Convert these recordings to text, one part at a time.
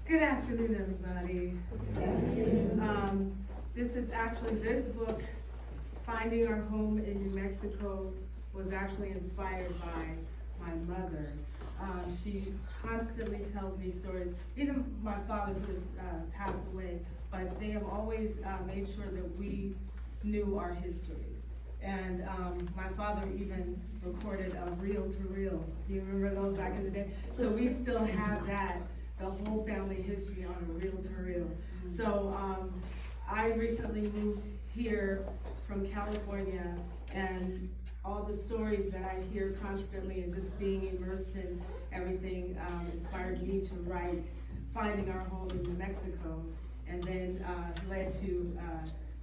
Good afternoon, everybody. This book, Finding Our Home in New Mexico, was actually inspired by my mother. She constantly tells me stories, even my father who has passed away, but they have always made sure that we knew our history. And my father even recorded a reel-to-reel. Do you remember those back in the day? So we still have that, the whole family history on a reel-to-reel. So I recently moved here from California, and all the stories that I hear constantly and just being immersed in everything inspired me to write Finding Our Home in New Mexico, and then led to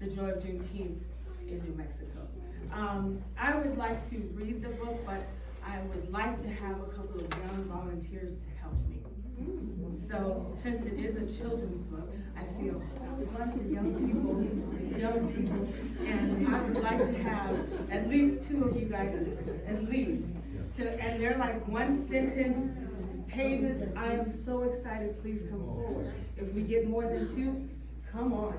The Joy of Juneteenth in New Mexico. I would like to read the book, but I would like to have a couple of young volunteers to help me. So since it is a children's book, I see a bunch of young people, and I would like to have at least two of you guys, and they're like one sentence pages. I am so excited. Please come forward. If we get more than two, come on.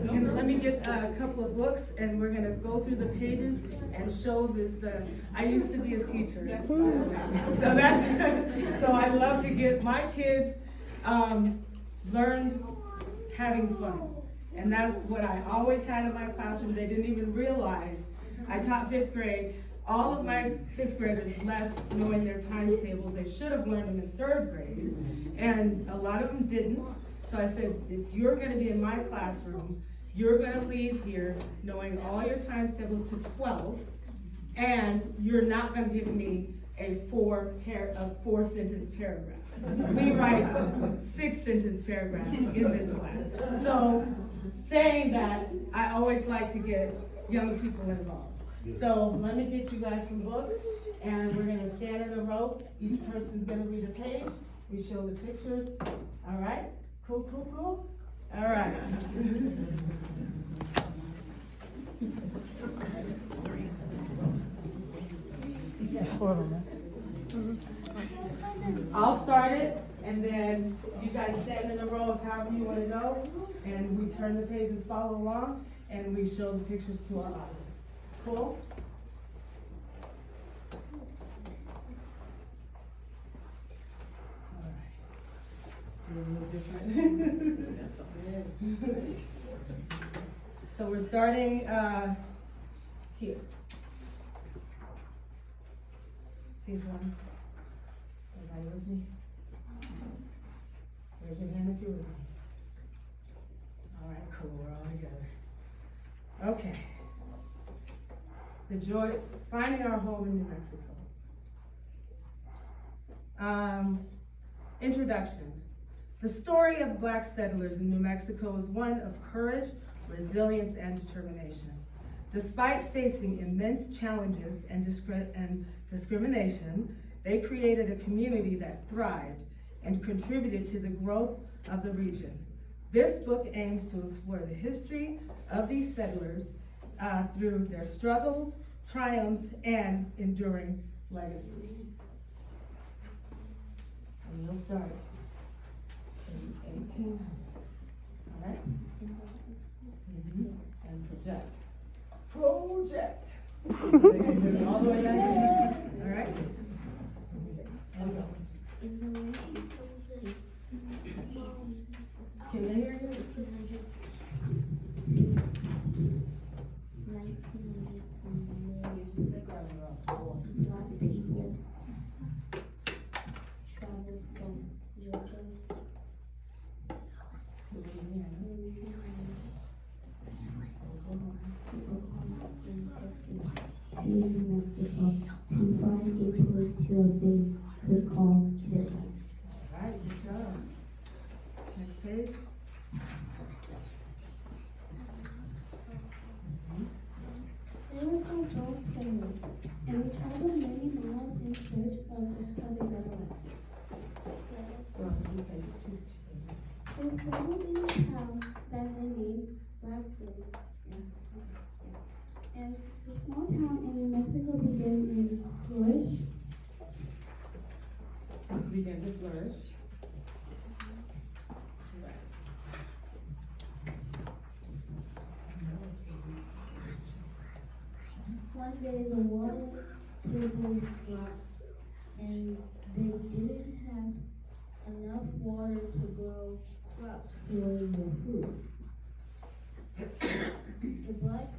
And let me get a couple of books, and we're gonna go through the pages and show I used to be a teacher. So I love to get my kids learned having fun. And that's what I always had in my classroom. They didn't even realize. I taught 5th grade. All of my 5th graders left knowing their times tables. They should have learned them in 3rd grade. And a lot of them didn't. So I said, if you're going to be in my classroom, you're going to leave here knowing all your times tables to 12, and you're not going to give me a 4-sentence paragraph. We write 6-sentence paragraphs in this class. So saying that, I always like to get young people involved. So let me get you guys some books, and we're going to stand in a row. Each person's going to read a page. We show the pictures. All right? Cool. All right. I'll start it, and then you guys stand in a row of however you want to go, and we turn the page and follow along, and we show the pictures to our audience. Cool? A little different. So we're starting here. Page 1. Everybody with me? Raise your hand if you're with me. All right, cool. We're all together. Okay. The joy, finding our home in New Mexico. Introduction. The story of Black settlers in New Mexico is one of courage, resilience, and determination. Despite facing immense challenges and discrimination, they created a community that thrived and contributed to the growth of the region. This book aims to explore the history of these settlers through their struggles, triumphs, and enduring legacy. And you'll start. 18. All right? And project. Project. All the way down here. All right? And go. Can they hear you? Black people traveled from Georgia, to New Mexico to find a place they could call their own. All right, good job. Next page. They were called Joel Taylor, and we traveled many miles in search of a better life. They settled in a town that they named Blackwood. And the small town in New Mexico began to flourish. One day the water table dropped, and they didn't have enough water to grow crops for their food. The black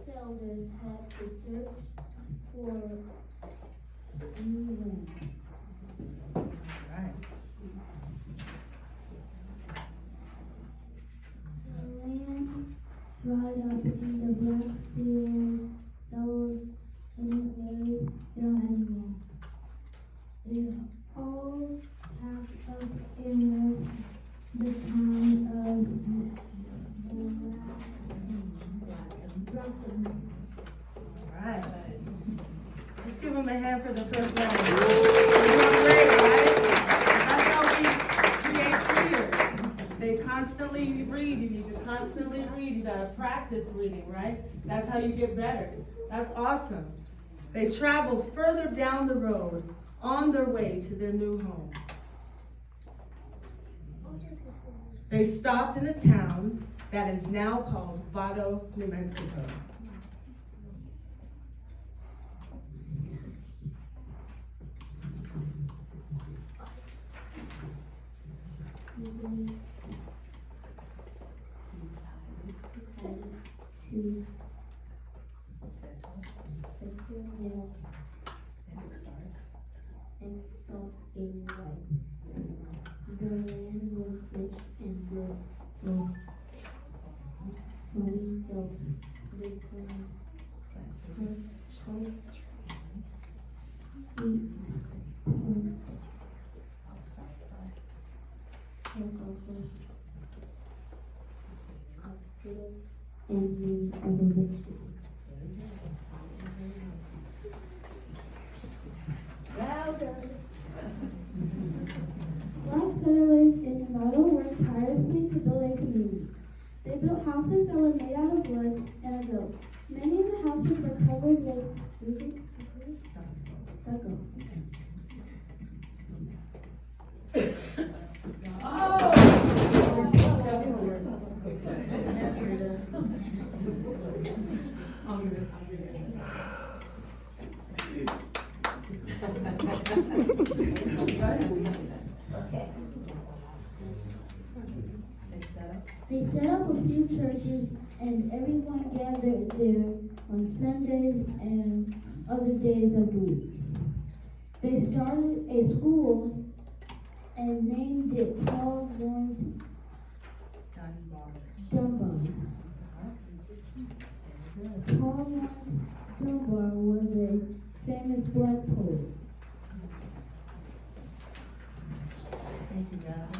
settlers had to search for new land. Right. The land dried up and the black settlers didn't have any more. They all packed up and left the town of Right. Let's give them a hand for the first round. You're doing great, right? That's how we create readers. They constantly read. You need to constantly read. You gotta practice reading, right? That's how you get better. That's awesome. They traveled further down the road on their way to their new home. They stopped in a town that is now called Vado, New Mexico. Decided to settle there and start a new life. The land was rich and good for farming, so they planted potatoes and many other vegetables. Black settlers in Nevada worked tirelessly to build a community. They built houses that were made out of wood and a goat. Many of the houses were covered with stucco. They set up a few churches and everyone gathered there on Sundays and other days of the week. They started a school and named it Paul Laurence Dunbar. Paul Laurence Dunbar was a famous black poet. Thank you, guys.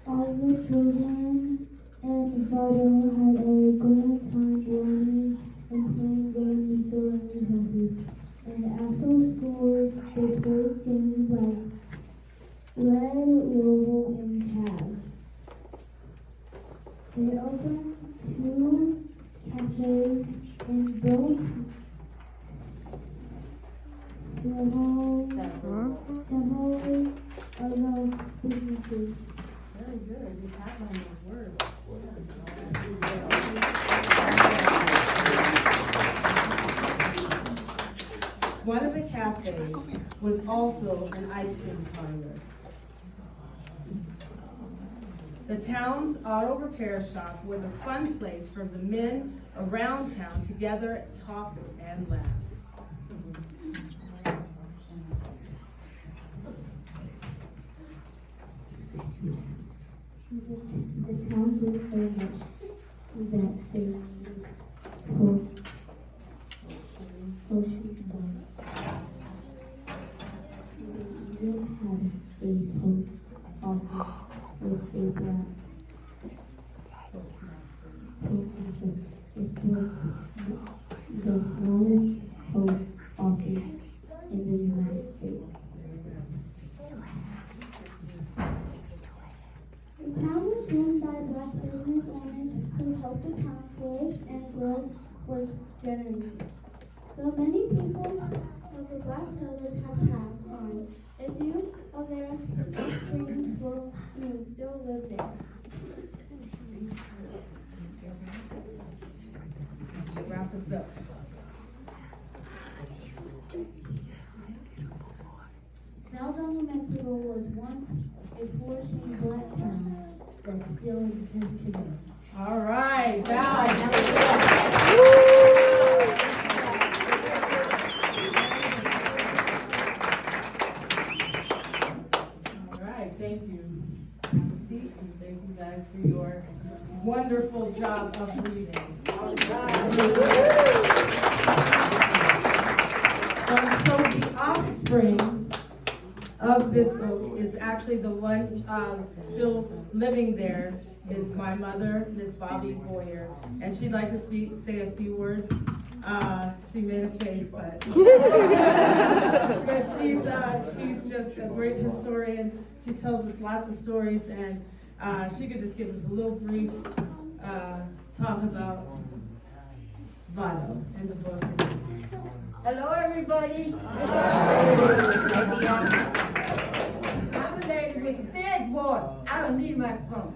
All the children at Vado had a good time learning and playing games during classes. And after school, they played games like Red, Robo, and Tag. They opened 2 cafes and built several other businesses. Very good. You have on those words. One of the cafes was also an ice cream parlor. The town's auto repair shop was a fun place for the men around town to gather, talk, and laugh. The town did so much that they needed potion bus. They did have a post office with a black postmaster. It was the smallest post office in the United States. The town was run by black business owners who helped the town flourish and grow for generations. Though many people of the black settlers have passed on, a few of their streams will still live there. Wrap this up. Malden, New Mexico was once a flourishing black town that still exists today. All right, Val. All right, thank you. Have a seat, and thank you guys for your wonderful job of reading. All right. So the offspring of this book is actually the one still living there is my mother, Miss Bobby Boyer, and she'd like to say a few words. She made a face, but but she's just a great historian. She tells us lots of stories, and she could just give us a little brief talk about Vado and the book. Hello, everybody. I'm a lady with a big voice. I don't need a microphone.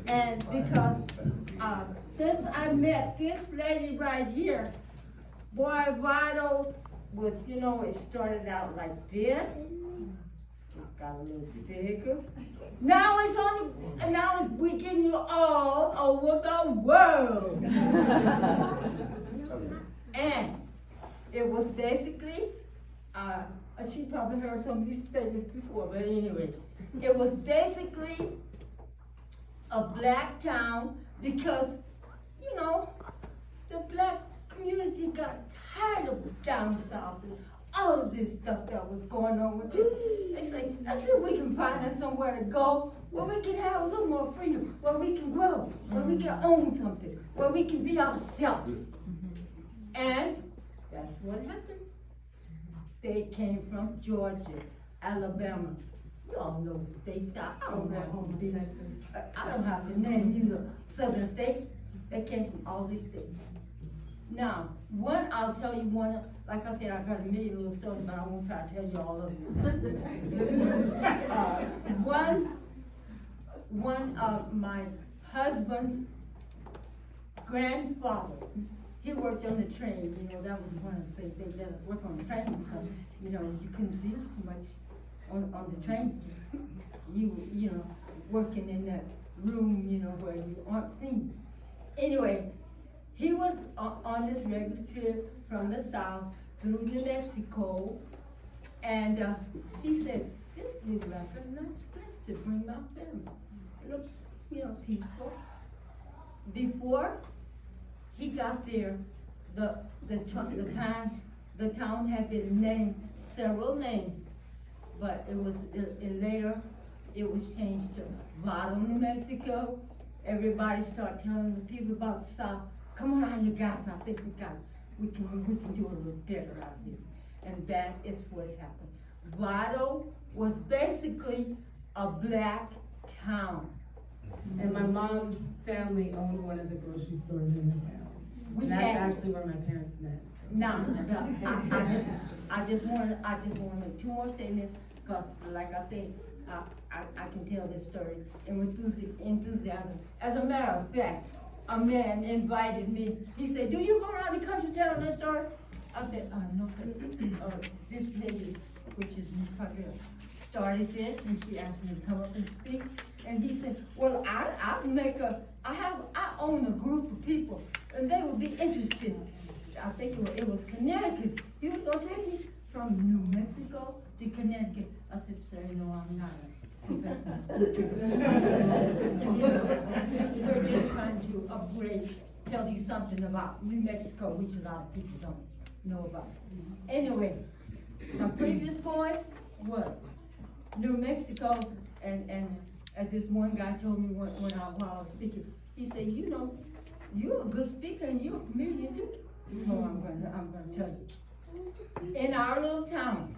And because since I met this lady right here, boy, Vado was, it started out like this. It got a little bigger. Now we're getting you all over the world. And it was basically, she probably heard some of these statements before, but anyway, it was basically a black town because, the black community got tired of down south and all of this stuff that was going on with it. They say, let's see if we can find us somewhere to go where we can have a little more freedom, where we can grow, where we can own something, where we can be ourselves. And that's what happened. They came from Georgia, Alabama. You all know the states. I don't have to name you the southern states. They came from all these states. Now, I'll tell you one, like I said, I got a million little stories, but I won't try to tell you all of them. One of my husband's grandfather, he worked on the train. That was one of the things they let us work on the train because, you couldn't see us too much on the train. You working in that room, where you aren't seen. Anyway, he was on this regular trip from the south through New Mexico, and he said, this looks like a nice place to bring my family. It looks, peaceful. Before he got there, the town had been named several names, but later it was changed to Vado, New Mexico. Everybody started telling the people about the South, come on, you guys, I think we can do a little better out here. And that is what happened. Vado was basically a black town. And my mom's family owned one of the grocery stores in the town. That's actually where my parents met. Now, I just want to make two more statements, because like I said, I can tell this story with enthusiasm. As a matter of fact, a man invited me. He said, do you go around the country telling this story? I said, no, sir. This lady, which is Miss Cargill, started this, and she asked me to come up and speak. And he said, well, I own a group of people, and they would be interested. I think it was Connecticut. He was going to take me from New Mexico to Connecticut. I said, sir, no, I'm not a professional speaker. We're just trying to upgrade, tell you something about New Mexico, which a lot of people don't know about. Anyway, my previous point was New Mexico, and as this one guy told me while I was speaking, he said, you're a good speaker and you're a comedian too. So I'm gonna tell you. In our little town,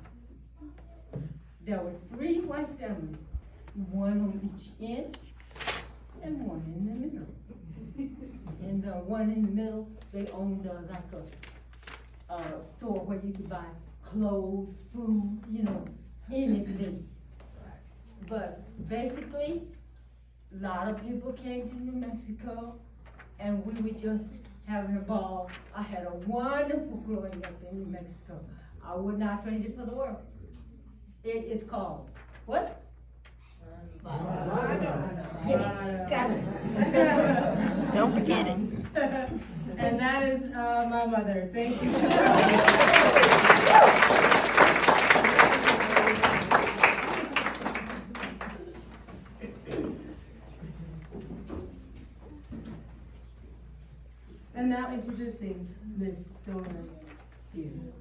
there were 3 white families, one on each end and one in the middle. And the one in the middle, they owned like a store where you could buy clothes, food, you know, anything. But basically, a lot of people came to New Mexico, and we were just having a ball. I had a wonderful growing up in New Mexico. I would not trade it for the world. It is called, what? Yes, got it. Don't forget it. And that is, my mother. Thank you. And now introducing Miss Doris Hughes.